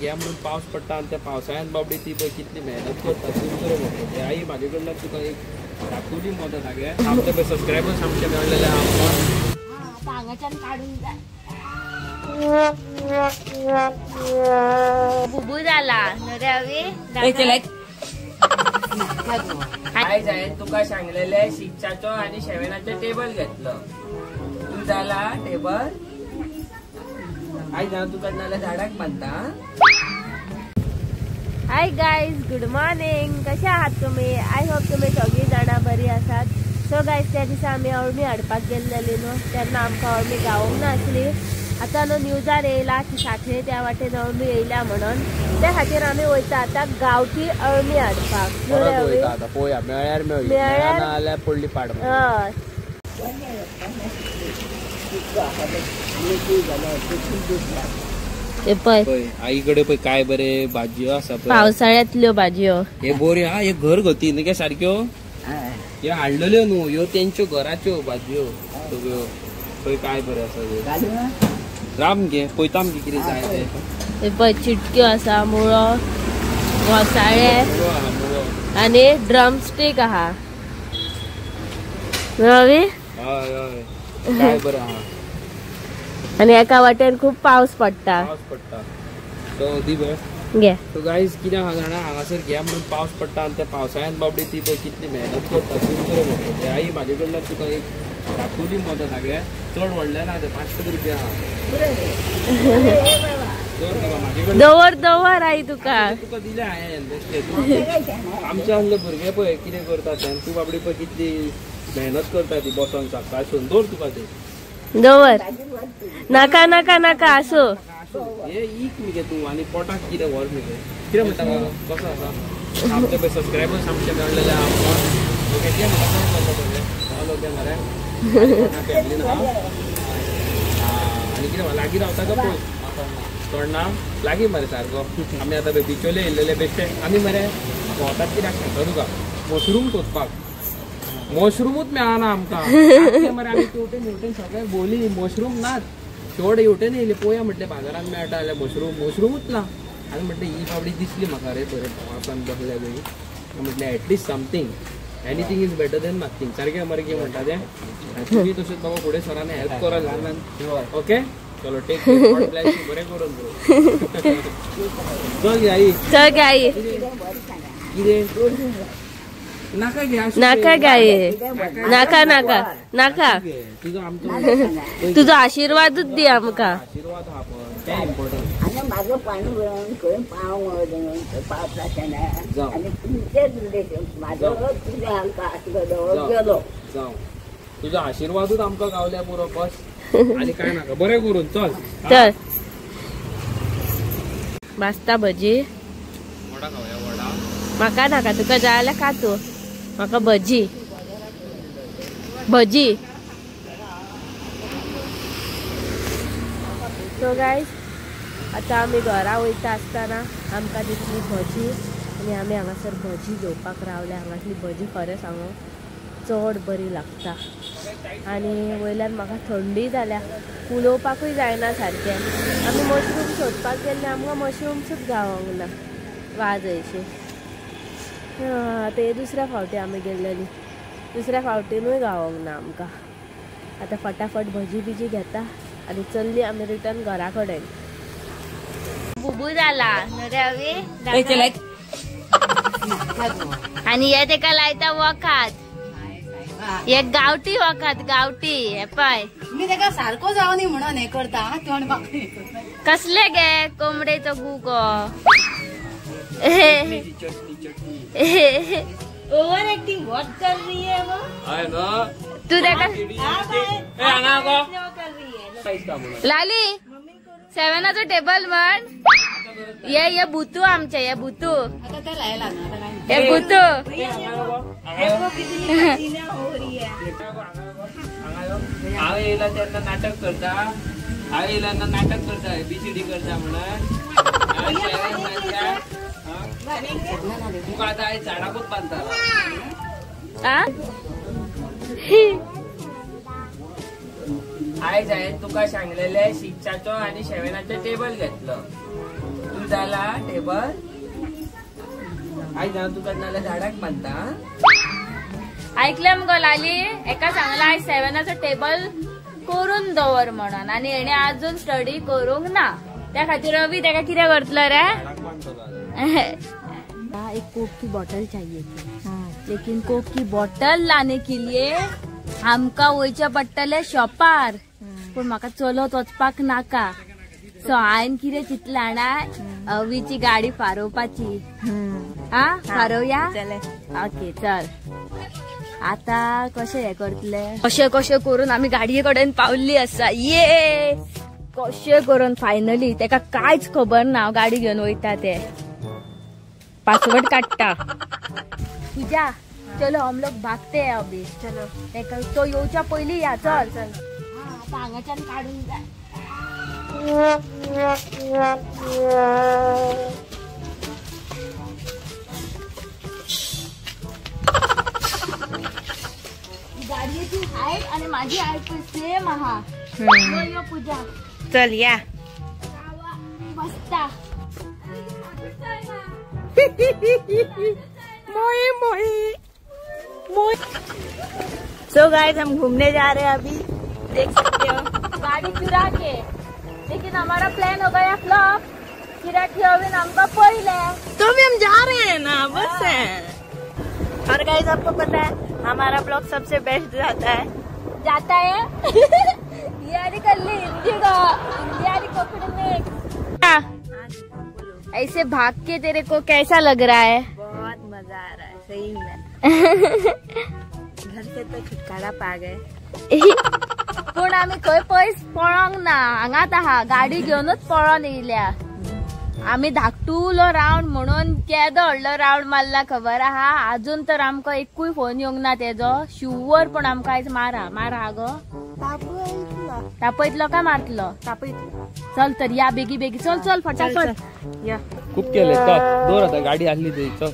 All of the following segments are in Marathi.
घ्या म्हणून पावस पडटा आणि त्या पावसाळ्यात बाबडी ती पळय कितली मेहनत करता सुंदर म्हणटा आई म्हाजे कडल्यान तुका एक दाखवली मदत हागे आमचे पळय सबस्क्रायबर्स आमचे मेळलेले आमकां हांगाच्यान काढून जाय बुबू जाला नरेवी आयज हांवें तुका सांगलेले शिक्षाचो आणि शेवणाचो टेबल घेतलो तू जाला टेबल आयज हांव तुका नाल्या झाडाक बांदता हाय गाईज गुड मॉर्निंग कशे आहात तुम्ही आय होप तुम्ही सगळी जाणा बरी आसात सो गाईज त्या दिसा आमी अळमी हाडपाक गेल्लेली न्हू तेन्ना आमकां अळमी गावूंक नासली आतां न्हू न्यूजार येयला की साखळे त्या वाटेन अळमी येयल्या म्हणून त्या खातीर आमी वयता आतां गांवठी अळमी हाडपाक पळोवया मेळ्यार मेळ्ळी पडली पाड हय हे पळय आई कडे पळय काय बरे भाजयो आसा पावसाळ्यांतल्यो भाजयो हे बऱ्यो हा हे घर गती न्ही सारक्यो ह्यो हाडलेल्यो न्हू ह्यो तेंच्यो घराच्यो भाजयो सगळ्यो पळय काय बरें आसा राम घे पळयता आमगे कितें जाय ते हे पळय चिटक्यो आसा मुळो घोसाळे आनी ड्रमस्टीक आहा रवी हय हय काय बरें आहा आणि एका वाटेन खूप पाऊस पडटा तो दी बघ घे तो गाईज कित्याक हांगा हांगासर घ्या म्हणून पावस पडटा आणि त्या पावसाळ्यात बाबडी ती पळय कितली मेहनत करता सुंदर म्हणटा आई म्हाजे कडल्यान तुका एक दाखवली मदत हागे चड व्हडलें ना ते 500 रुपया दवर दवर आई तुका तुका दिले हांवें आमचे आहले भुरगे पळय कितें करता ते तू बाबडी पळय कितली मेहनत करता ती बसोन सकाळसून दवर तुका ते दवर नाका नाका नाका असो हे इक मगे तू आणि पोटाक कितें व्हर मगे कितें म्हणटा कसो आसा आमचे पळय सबस्क्रायबर्स आमचे मेळलेले आमकां ओके कितें म्हणटा हॅलो घे मरे फॅमिलीन हा आनी कितें लागीं रावता का पळय तोंडा लागीं मरे सारको आमी आतां बिचोले येयलेले बेश्टे आमी मरे भोंवतात कित्याक सांगता तुका मशरूम सोदपाक मशरूमूच मेळना आमकां मरे आमी तेवटेन हेवटेन सगळे बोली मशरूम नात शेवट हेवटेन येयले पळोवया म्हटलें बाजारांत मेळटा जाल्यार मशरूमूच ना आनी म्हटलें ही बाबडी दिसली म्हाका रे बरें पावसान बसल्या बी म्हटलें at least something anything is better than nothing सारकें मरे कितें म्हणटा तें तुमी तशेंच बाबा फुडें सरान हेल्प करा ल्हान ओके चलो टेक गॉड ब्लेस यू बरें करून चल गे आई कितें नाका घे नाका गाये नाका नाका नाका तुझो आशीर्वादूच दी आमकां आशीर्वाद हा पण ते इम्पॉर्टंट आणि माझं पाणी भरून खंय पाव पावसाच्यान आणि तुमचेच रिलेशन माझं तुझ्या हालका आशीर्वाद गेलो जाऊ तुझा आशीर्वादूच आमकां गावल्या पुरो बस आणि काय नाका बरें करून चल चल बास्ता भजी वडा खावया वडा म्हाका नाका तुका जाय जाल्यार खा तूं म्हाका भजी भजी सो गायज आतां आमी घरा वयता आसतना आमकां दिसली भजी आनी आमी हांगासर भजी घेवपाक रावले हांगासली भजी खरें सांगू चड बरी लागता आनी वयल्यान म्हाका थंडी जाल्या उलोवपाकूय जायना सारकें आमी मशरूम सोदपाक गेल्ले आमकां मशरूम्सूच गावोंक ना वाज अशी ते दुसऱ्या फावटी आमी गेल्लेली दुसऱ्या फावटीनूय गावोंक ना आमकां आतां फटाफट भजी बिजी घेता आनी चल्ली आमी रिटर्न घरा कडेन बुबू जाला नरेवी आनी हे तेका लायता वखात हे गावठी वखात गावठी हे पळय मी तेका सारको जावनी म्हणून हे करता कसले गे कोंबडेचो गुगो ओवर एक्टिंग व्हाट कर रही है वो आय ना तू देखा ए आना गो लाली सेवनाचो टेबल म्हण ये बुतू आमचे ये बुतू हे बुतू हांव येयला तेन्ना नाटक करता हांव येयला नाटक करता ABCD करता म्हणून तुका आतां आयज झाडाकूच बांदता आयज हांवें तुका सांगलेले शिक्षाचो आणि शेवणाचो टेबल घेतलो तू जाला टेबल आई जाऊन तुका नाल्या झाडाक बांधता. ऐकलं मग लाली एका सांगला आज 7चं टेबल करून दवर म्हणून आणि येणे अजून स्टडी करूंक ना त्या खातीर रवी त्याका कितें करतलो रे. एक कोक की बॉटल चाहिए थी लेकिन कोक की बॉटल लाने के लिए आमका वयचे पडटले शॉपार पण म्हाका चलत वचपाक नाका सो हांवें कितें चिंतलां ना अवीची गाडी फारोवपाची. हा फारोवया ओके चल. आता कशें हे करतले कशें कशें करून आमी गाडये कडेन पावल्ली आसा. ये कशें करून फायनली तेका कांयच खबर ना हांव गाडी घेवन वयता ते. पासवर्ड काडटा पूजा चलो हम लोग भागते हैं अभी. चलो तेका तो येवच्या पयली या चल चल. आता हांगाच्यान काडून जाय. गाडीची हाईट आणि माझी हाईट सेम आहा. यो पूजा चल या. बसता मोए मोए मोए. सो गाइस हम घूमने जा रहे हैं अभी देख सकते हो. गाड़ी चुरा के लेकिन हमारा प्लान हो गया फ्लॉप. चुरा के अभी हमको पहले तो भी हम जा रहे हैं ना बस है. और गाइस आपको पता है हमारा ब्लॉग सबसे बेस्ट जाता है यारी कर ली हिंदी का यारी पकड़ने. ऐसे भाग के तेरे को कैसा लग रहा है. बहुत मजा आ रहा है सही में. घर से तो छुटकारा पा गए. पण आम्ही खंय पयस पळोंक ना हांगात आहा गाडी घेऊनच पळोन येयल्या. आम्ही धाकटुलो राउंड म्हणून केदो व्हडलो राउंड मारला खबर आहा. अजून तर आमकां एकूय फोन येवंक ना तेजो शुवर पण आमकां आयज मारा हा गो. तापयतलो काय मारतलो तापयतलो. चल तर या बेगी बेगी चल चल फटाफट या. खूप केले चल दोर आता गाडी आसली थंय चल.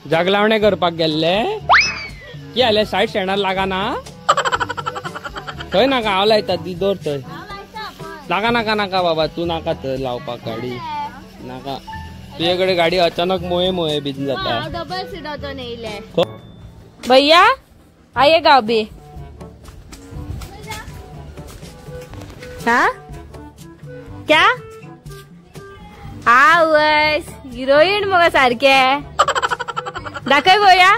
जागलावणे करपाक गेल्ले की आले सायड स्टँडार लागाना थंय नाका हांव लायता ती दोर थंय. नाका नाका नाका बाबा तू नाका थंय लावपाक गाडी नाका. तुझे कडेन गाडी अचानक मोये मोये बीन जाता. डबल सीटाचो नेले भैया आइएगा अभी. हाँ क्या आवस हिरोईन मग सारखे दाखय बोया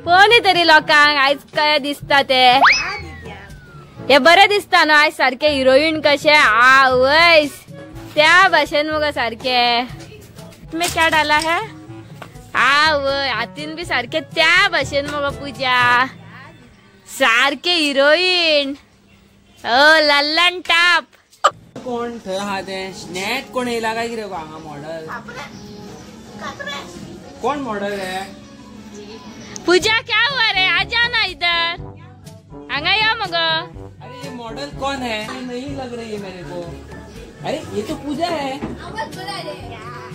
कोणी तरी लोकांक आयज काय दिसता ते हे बरे दिसता न्हू आयज सारखे हिरोईन कशे आवस त्या भाशेन मग सारखे. तुम्ही क्या डाला है आव हातीन बी सारखे त्या भाशेन मग पूजा सारखे हिरोईन. ओ लल्लन टाप. कोण थंय आहा ते स्नॅट कोण येयला काय कितें गो हांगा मॉडल कोण मॉडल है. पूजा क्या हुआ रे आजा ना इधर आंगा या मग. अरे ये मॉडल कौन है नहीं लग रही है मेरे को. अरे ये तो पूजा है.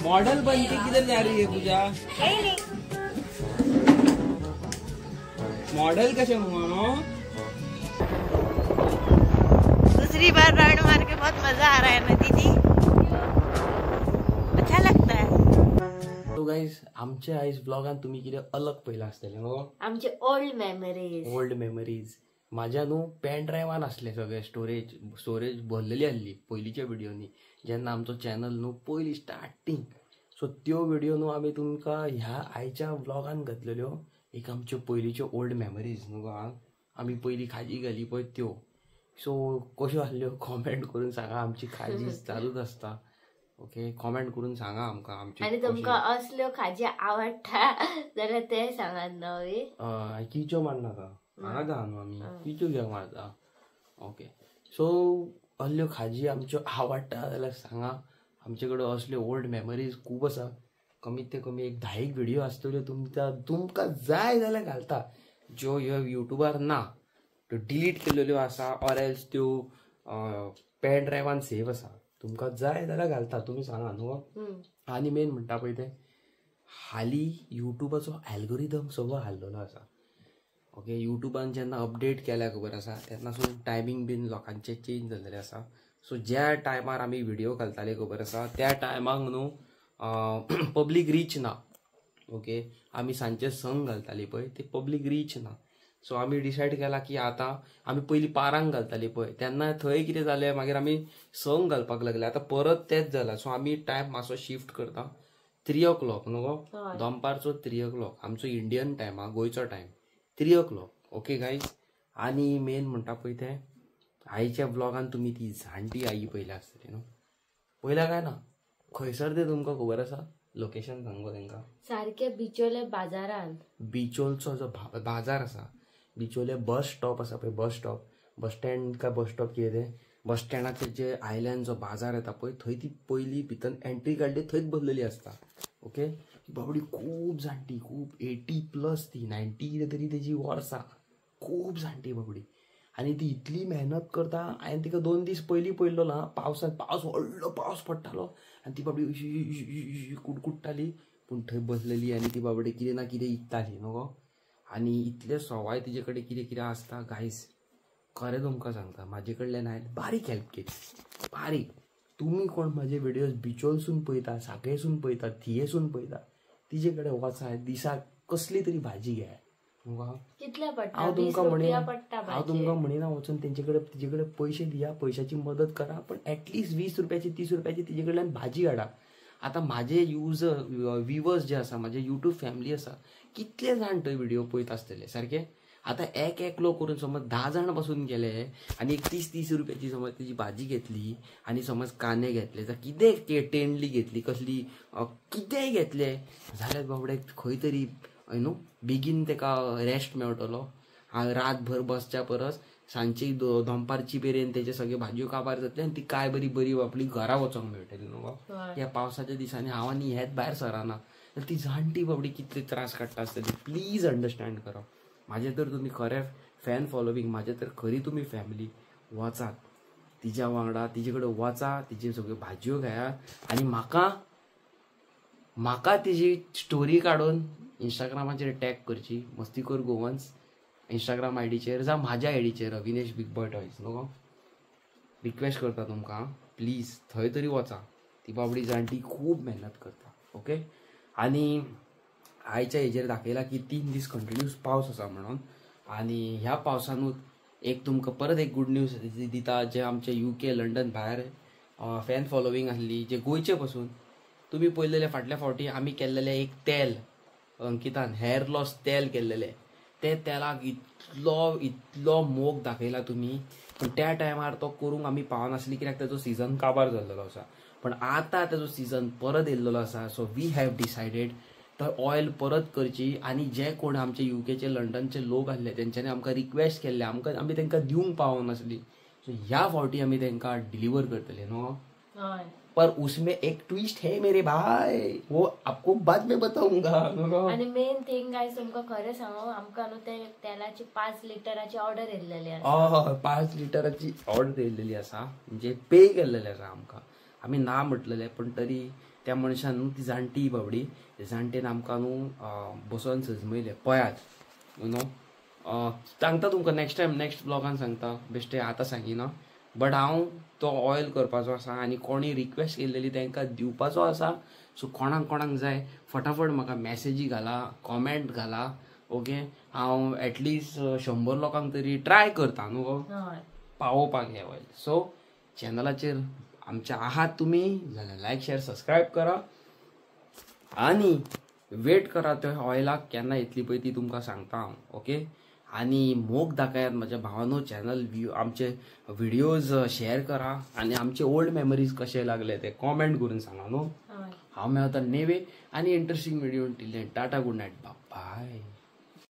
मॉडल बन के किधर जा रही है पूजा. मॉडल कसे म्हणून. दूसरी बार राउंड मार के बहुत मजा आ रहा है ना दीदी. अच्छा लगता है. तो गाइस आमचे आयज ब्लॉगान तुम्ही कितें अलग पयला आसतले न्हू. आमचे ओल्ड मेमरीज माझ्या न्हू पेन ड्रायवान असले सगळे स्टोरेज भरलेली आसली पयलींच्या व्हिडिओनी जेन्ना आमचो चॅनल न्हू पयली स्टार्टींग. सो त्यो व्हिडिओ न्हू आमी तुमकां ह्या आयच्या व्लॉगान घातलेल्यो. एक आमच्यो पयलींच्यो ओल्ड मेमरीज न्हू गो. आमी पयलीं खाजी घाली पळय त्यो. सो कश्यो आसल्यो कॉमेंट करून सांगा. आमची खाजी चालूच आसता. ओके कॉमेंट करून सांगा आमकां आमची. आणि तुमकां असल्यो खाजी आवडटा जाल्यार ते सांगात नवी. किचो मारनाका हांगा घा न्हू आमी किचो घेवंक मारता. ओके सो असल्यो खाजी आमच्यो आवडटा जाल्यार सांगा. आमचे कडेन असल्यो ओल्ड मेमरीज खूब आसा. कमीत ते कमी एक 10 व्हिडिओ आसतल्यो तुमकां जाय जाल्यार घालता ज्यो ह्यो युट्यूबार ना त्यो डिलीट केलेल्यो आसा ऑर एल्स त्यो पेन ड्रायवान सेव आसा. तुमकां जाय जाल्यार घालता तुमी सांगा न्हू. आनी मेन म्हणटा पळय ते हालीं युट्यूबाचो एल्गोरिदम सगळो हाल्लेलो आसा. ओके युट्यूबान जेन्ना अपडेट केल्या खबर आसा तेन्नासून टायमींग बीन लोकांचे चेंज जाल्लेले आसा. सो ज्या टायमार आमी व्हिडिओ घालताले खबर आसा त्या टायमाक न्हू पब्लीक रीच ना. ओके, आमी सांजचे संक घालताली पळय ते पब्लीक रीच ना. सो आमी डिसायड केला की आतां आमी पयलीं पारांक घालताली पळय तेन्ना थंय कितें जालें, मागीर आमी संक घालपाक लागले. आतां परत तेच जाला. सो आमी टायम मातसो शिफ्ट करता 3 o'clock न्हू गो, दनपारचो 3 o'clock आमचो इंडियन टायम हा, गोंयचो टायम 3 o'clock. ओके गायज, आनी मेन म्हणटा पळय तें आयच्या ब्लॉगान तुमी ती जाणटी आई पयल्या आसतली न्हू. पयल्या काय ना, खंयसर ते तुमकां खबर आसा? लोकेशन सांगो तेंकां. सारखे बिचोले बाजारान. बिचोलचो जो बाजार आसा, बिचोले बस स्टॉप आसा पळय, बस स्टॉप, बस स्टँड काय बस स्टॉप कितें तें, बस स्टँडाचेर जे आयल्यान जो बाजार येता पळय थंय ती पयली भितर एंट्री काडली थंयच बसलेली आसता. ओके, बाबडी खूब जाणटी, खूब 80+ ती 90 कितें तरी तेजी वर्सां, खूब जाणटी बाबडी. आनी ती इतली मेहनत करता. हांवें तिका 2 दीस पयलीं पळयल्लो ना, पावसांत व्हडलो पावस पडटालो आनी ती बाबडी अशी कुडकुडटाली पूण थंय बसलेली आनी ती बाबडी कितें ना कितें इकताली न्हू गो. आनी इतले सवाय तिजे कडेन कितें कितें आसता गायज, खरें तुमकां सांगता, म्हाजे कडल्यान हांवें बारीक हेल्प केली, बारीक. तुमी कोण म्हाजे व्हिडियोज बिचोलसून पळयता, सांकळेसून पळयता, थियेसून पळयता, तिजे कडेन वचात, दिसाक कसली तरी भाजी घे. कितले पडटा? हांव तुमकां 20 म्हणिना, रुपया पडटा हांव तुमकां म्हणिना वचून तिजे कडेन पयशे दिया, पयशाची मदत करा, पण एटलीस्ट 20 रुपयाची 30 रुपयाची तिजे कडल्यान भाजी हाडा. आतां म्हाजे व्ह्युवर्स जे आसा, म्हाजे युट्यूब फॅमिली आसा, कितले जाण थंय व्हिडिओ पळयत आसतले सारखे. आतां एक एकलो करून समज 10 जाण बसून गेले आनी 30-30 रुपयाची समज तेजी भाजी घेतली आनी समज कांदे घेतले, तर कितें तेंडली घेतली, कसली कितेंय घेतले जाल्यार बाबडे खंय तरी न्हू बेगीन तेका रेस्ट मेळटलो. रातभर बसच्या परस सांजची दनपारची पेरेन तेजे सगळे भाजयो काबार जातले आनी ती काय बरी बरी आपली घरा वचोंक मेळटली न्हू. ह्या पावसाच्या दिसांनी हांव आनी हेच भायर सराना. ती जाणटी बाबडी कितले त्रास काडटा आसतली, प्लीज अंडरस्टँड करा. म्हाजे तर तुमी खरें फॅन फॉलोवींग, म्हाजे तर खरी तुमी फॅमिली वचात तिच्या वांगडा, तिजे कडेन वचा, तिचे सगळ्यो भाजयो घेयात आनी म्हाका तिजी स्टोरी काडून इंस्टाग्रामाचेर टॅग करची, मस्तीखोर गोवन्स इंस्टाग्राम आयडीचेर, जावं म्हाज्या आयडीचेर अविनेश बिग बॉय टॉयज न्हू. रिक्वेस्ट करता तुमकां, प्लीज थंय तरी वचा. ती बाबडी जाणटी खूब मेहनत करता. ओके, आनी आयच्या हेजेर दाखयला की 3 दीस कंटिन्यूस पावस आसा म्हणून. आनी ह्या पावसानूच एक तुमकां परत एक गुड न्यूज दिता, जे आमचे UK लंडन भायर फॅन फॉलोवींग आसली, जे गोंयचे पासून तुमी पळयलेले फाटल्या फावटी आमी केल्लेले एक तेल, अंकितान हेअर लॉस तेल केल्लेले, ते तेलाक इतलो मोग दाखयला तुमी. पण त्या टायमार तो करूंक आमी पावनासली कित्याक तेजो सिजन काबार जाल्लो आसा. पण आतां तेजो सिजन परत येयल्लो आसा. सो वी हॅव डिसायडेड तर ऑयल परत करची. आनी जे कोण आमचे UKचे लंडनचे लोक आसले तेंच्यांनी आमकां रिक्वेस्ट केल्ले, आमी तेंकां दिवंक पावनासली. सो ह्या फावटी आमी तेंकां डिलिव्हर करतले न्हू. पर उसमें एक ट्विस्ट है मेरे भाई, वो आपको बाद में बताऊंगा. आणि मेन थिंग गायस तुमकां खरें सांगू, आमकां न्हू ते तेलाची 5 लिटराची ऑर्डर येयल्लेली आसा. 5 लिटराची ऑर्डर येयल्लेली आसा, म्हणजे पे केल्लेले आसा आमकां. आमी ना म्हटलेले पण तरी त्या मनशान न्हू, ती जाणटी बाबडी, जाणटेन आमकां न्हू बसोन सजमयले. पळयात न्हू, सांगता तुमकां नेक्स्ट टायम नेक्स्ट ब्लॉगान सांगता, बेश्टे आतां सांगिना. बट हांव तो ऑयल करपाचो आसा आनी कोणी रिक्वेस्ट केल्लेली तांकां दिवपाचो आसा. सो कोणाक जाय फटाफट म्हाका मॅसेजी घाला, कॉमेंट घाला. ओके, हांव एटलिस्ट 100 लोकांक तरी ट्राय करता न्हू पावोवपाक हे ऑयल. सो चॅनलाचेर आमच्या आहात तुमी जाल्यार लायक शेअर सबस्क्रायब करा आनी वेट करा त्या ऑयलाक केन्ना येतली पळय ती तुमकां सांगता हांव. ओके, आनी मोग दाखयात म्हाज्या भावानो, चॅनल आमचे व्हिडिओज शेअर करा आनी आमचे ओल्ड मेमरीज कशे लागले ते कॉमेंट करून सांगा न्हू. हांव मेळटा नेवे आनी interesting video. Till then ta-ta, good night, bye.